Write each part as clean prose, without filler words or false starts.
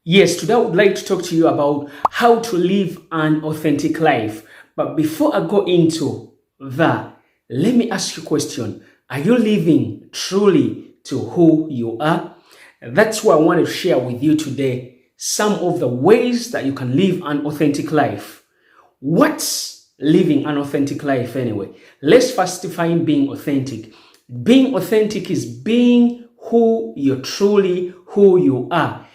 Yes, today I would like to talk to you about how to live an authentic life. But before I go into that, let me ask you a question. Are you living truly to who you are? That's what I want to share with you today. Some of the ways that you can live an authentic life. What's living an authentic life anyway? Let's first define being authentic. Being authentic is being who you are.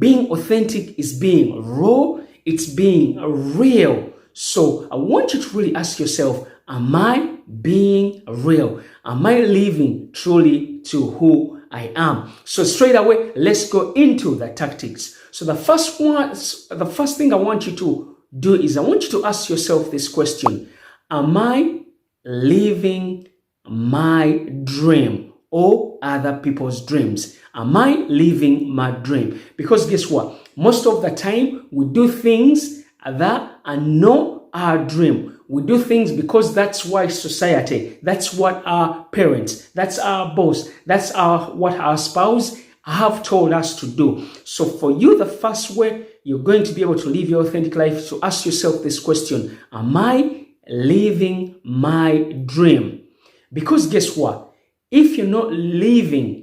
Being authentic is being raw, it's being real. So I want you to really ask yourself, am I being real? Am I living truly to who I am? So straight away, let's go into the tactics. So the first thing I want you to do is I want you to ask yourself this question. Am I living my dream or other people's dreams? Am I living my dream? Because guess what? Most of the time we do things that are not our dream. We do things because that's why society, that's what our parents, that's our boss, that's what our spouse have told us to do. So for you, the first way you're going to be able to live your authentic life is to ask yourself this question. Am I living my dream? Because guess what? If you're not living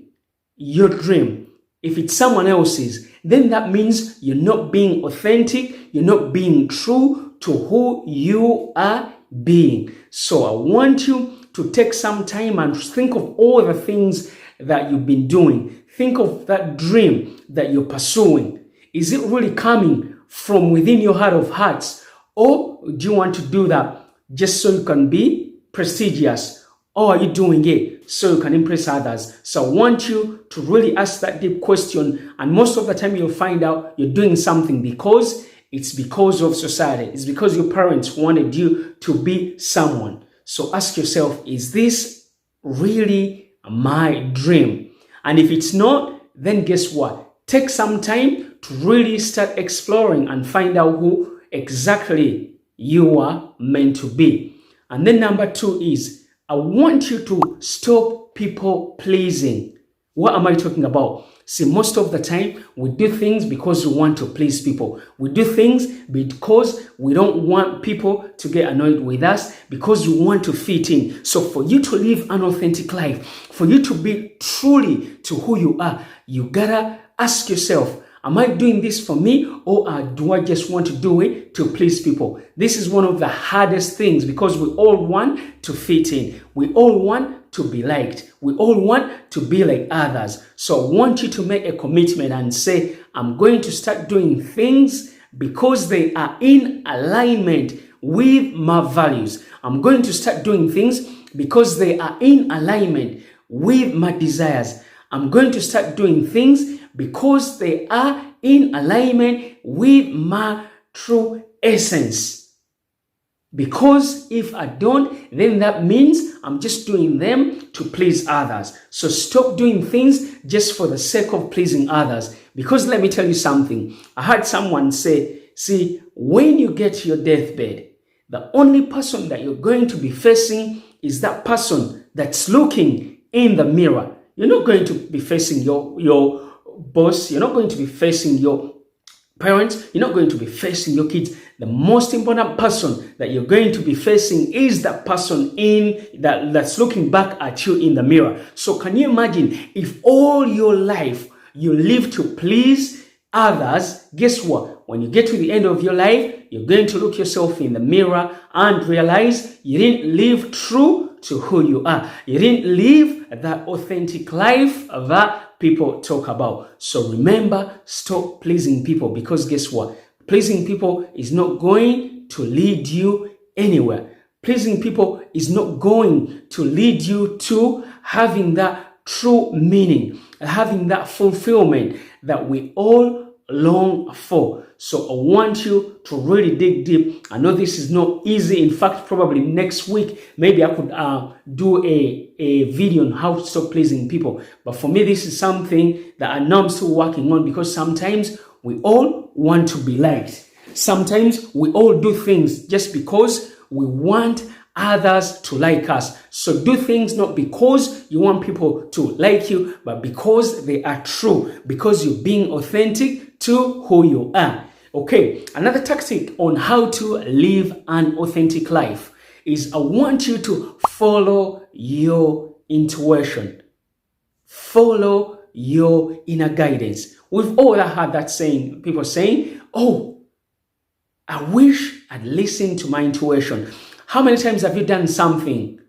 your dream, if it's someone else's, then that means you're not being authentic, you're not being true to who you are being. So I want you to take some time and think of all the things that you've been doing. Think of that dream that you're pursuing. Is it really coming from within your heart of hearts? Or do you want to do that just so you can be prestigious? Or are you doing it so you can impress others? So I want you to really ask that deep question. And most of the time you'll find out you're doing something because it's because of society. It's because your parents wanted you to be someone. So ask yourself, is this really my dream? And if it's not, then guess what? Take some time to really start exploring and find out who exactly you are meant to be. And then number 2 is, I want you to stop people pleasing. What am I talking about? See, most of the time, we do things because we want to please people. We do things because we don't want people to get annoyed with us, because we want to fit in. So for you to live an authentic life, for you to be truly to who you are, you gotta ask yourself, am I doing this for me, or do I just want to do it to please people? This is one of the hardest things because we all want to fit in. We all want to be liked. We all want to be like others. So I want you to make a commitment and say, I'm going to start doing things because they are in alignment with my values. I'm going to start doing things because they are in alignment with my desires. I'm going to start doing things because they are in alignment with my true essence. Because if I don't, then that means I'm just doing them to please others. So stop doing things just for the sake of pleasing others. Because let me tell you something. I heard someone say, see, when you get to your deathbed, the only person that you're going to be facing is that person that's looking in the mirror. You're not going to be facing your boss. You're not going to be facing your parents. You're not going to be facing your kids. The most important person that you're going to be facing is that person that's looking back at you in the mirror. So can you imagine if all your life you live to please others? Guess what? When you get to the end of your life, you're going to look yourself in the mirror and realize you didn't live true to who you are. You didn't live that authentic life that people talk about. So remember, stop pleasing people, because guess what? Pleasing people is not going to lead you anywhere. Pleasing people is not going to lead you to having that true meaning, having that fulfillment that we all long for. So I want you to really dig deep. I know this is not easy. In fact, probably next week, maybe I could do a video on how to stop pleasing people. But for me, this is something that I know I'm still working on, because sometimes we all want to be liked. Sometimes we all do things just because we want others to like us. So do things not because you want people to like you, but because they are true, because you're being authentic to who you are. Okay, another tactic on how to live an authentic life is I want you to follow your intuition. Follow your inner guidance. We've all heard that saying, people saying, oh, I wish I'd listened to my intuition. How many times have you done something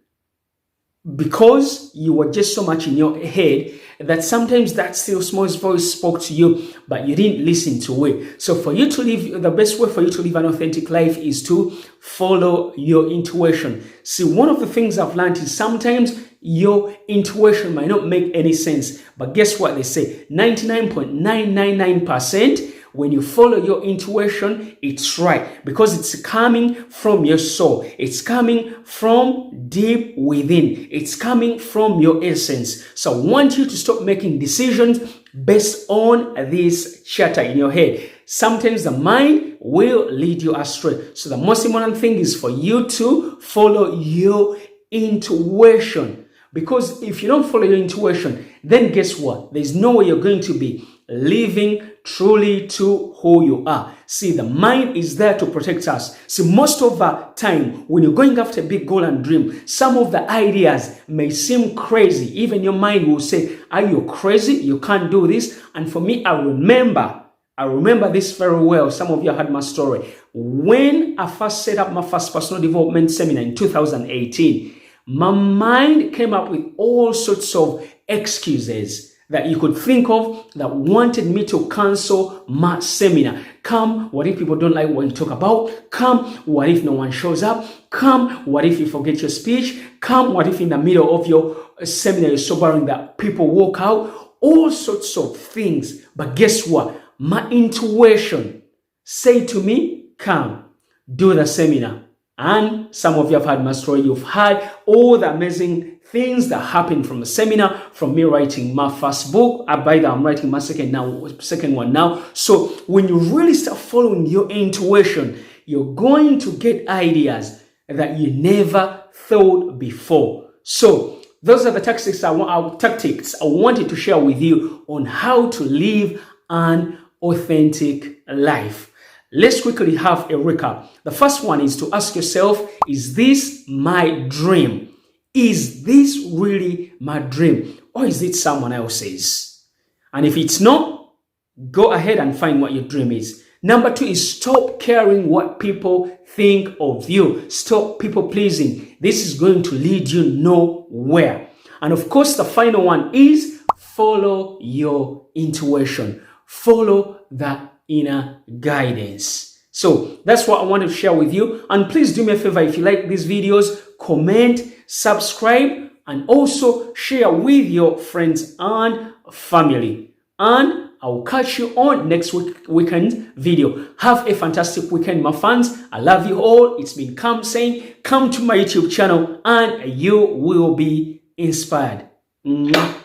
because you were just so much in your head that sometimes that still small voice spoke to you, but you didn't listen to it? So for you to live, the best way for you to live an authentic life is to follow your intuition. See, one of the things I've learned is sometimes your intuition might not make any sense, but guess what they say? 99.999%. When you follow your intuition, it's right because it's coming from your soul. It's coming from deep within. It's coming from your essence. So I want you to stop making decisions based on this chatter in your head. Sometimes the mind will lead you astray. So the most important thing is for you to follow your intuition. Because if you don't follow your intuition, then guess what? There's no way you're going to be living truly to who you are. See, the mind is there to protect us. See, most of the time, when you're going after a big goal and dream, some of the ideas may seem crazy. Even your mind will say, are you crazy? You can't do this. And for me, I remember this very well. Some of you heard my story. When I first set up my first personal development seminar in 2018, my mind came up with all sorts of excuses that you could think of that wanted me to cancel my seminar. Come, what if people don't like what you talk about? Come, what if no one shows up? Come, what if you forget your speech? Come, what if in the middle of your seminar you're so boring that people walk out? All sorts of things. But guess what? My intuition said to me, come, do the seminar. And some of you have heard my story. You've heard all the amazing things that happened from the seminar, from me writing my first book. By the way, I'm writing my second one now. So when you really start following your intuition, you're going to get ideas that you never thought before. So those are the tactics I wanted to share with you on how to live an authentic life. Let's quickly have a recap. The first one is to ask yourself, is this my dream? Is this really my dream? Or is it someone else's? And if it's not, go ahead and find what your dream is. Number two is stop caring what people think of you. Stop people pleasing. This is going to lead you nowhere. And of course, the final one is follow your intuition. Follow that inner guidance. So that's what I want to share with you. And please do me a favor, if you like these videos, comment, subscribe, and also share with your friends and family. And I will catch you on next weekend video. Have a fantastic weekend, my fans. I love you all. It's been Cam saying, come to my YouTube channel and you will be inspired. Mwah.